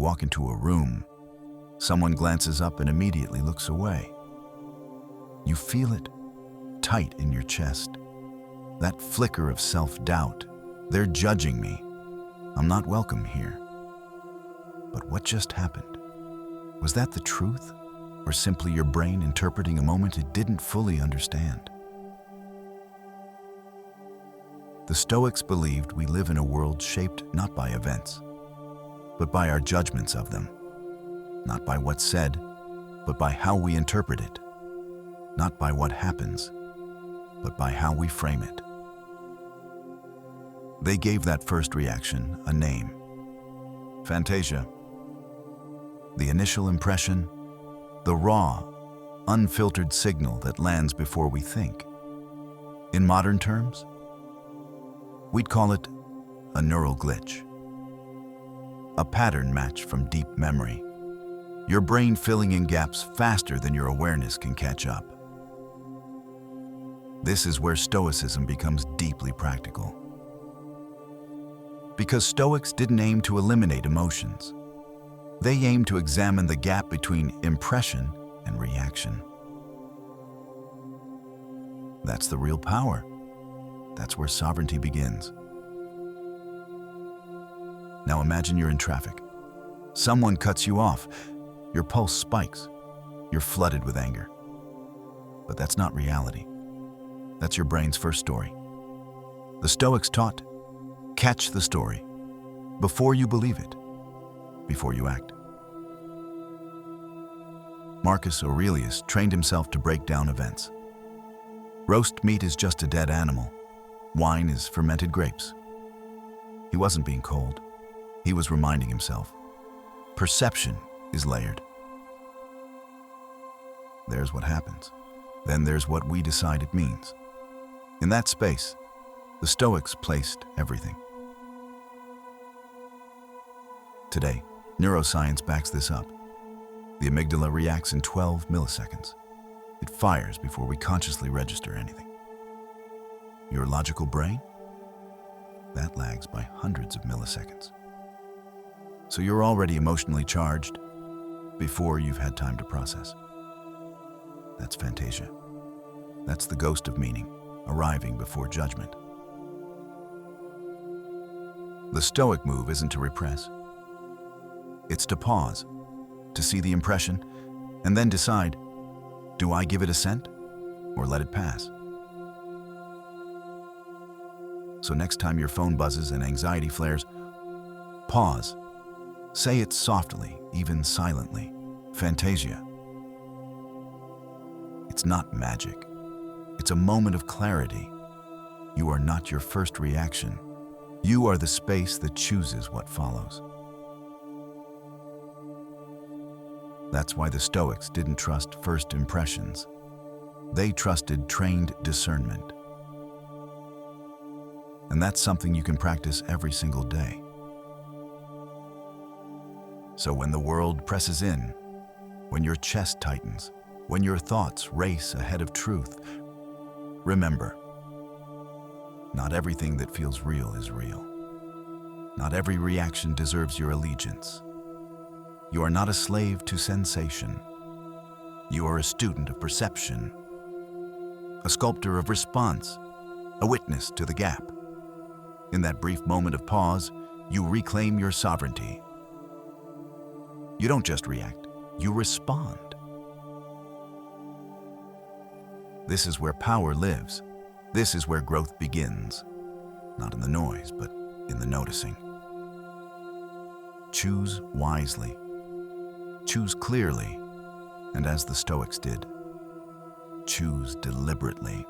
walk into a room, someone glances up and immediately looks away. You feel it tight in your chest. That flicker of self-doubt. They're judging me. I'm not welcome here. But what just happened? Was that the truth? Or simply your brain interpreting a moment it didn't fully understand? The Stoics believed we live in a world shaped not by events, but by our judgments of them. Not by what's said, but by how we interpret it. Not by what happens, but by how we frame it. They gave that first reaction a name: Phantasia. The initial impression, the raw, unfiltered signal that lands before we think. In modern terms, we'd call it a neural glitch, a pattern match from deep memory, your brain filling in gaps faster than your awareness can catch up. This is where Stoicism becomes deeply practical. Because Stoics didn't aim to eliminate emotions. They aimed to examine the gap between impression and reaction. That's the real power. That's where sovereignty begins. Now imagine you're in traffic. Someone cuts you off. Your pulse spikes. You're flooded with anger. But that's not reality. That's your brain's first story. The Stoics taught, catch the story before you believe it, before you act. Marcus Aurelius trained himself to break down events. Roast meat is just a dead animal. Wine is fermented grapes. He wasn't being cold. He was reminding himself. Perception is layered. There's what happens. Then there's what we decide it means. In that space, the Stoics placed everything. Today, neuroscience backs this up. The amygdala reacts in 12 milliseconds. It fires before we consciously register anything. Your logical brain? That lags by hundreds of milliseconds. So you're already emotionally charged before you've had time to process. That's Phantasia. That's the ghost of meaning, arriving before judgment. The Stoic move isn't to repress. It's to pause, to see the impression, and then decide, do I give it assent or let it pass? So next time your phone buzzes and anxiety flares, pause. Say it softly, even silently. Phantasia. It's not magic. It's a moment of clarity. You are not your first reaction. You are the space that chooses what follows. That's why the Stoics didn't trust first impressions. They trusted trained discernment. And that's something you can practice every single day. So when the world presses in, when your chest tightens, when your thoughts race ahead of truth, remember, not everything that feels real is real. Not every reaction deserves your allegiance. You are not a slave to sensation. You are a student of perception, a sculptor of response, a witness to the gap. In that brief moment of pause, you reclaim your sovereignty. You don't just react, you respond. This is where power lives. This is where growth begins. Not in the noise, but in the noticing. Choose wisely. Choose clearly, and as the Stoics did, choose deliberately.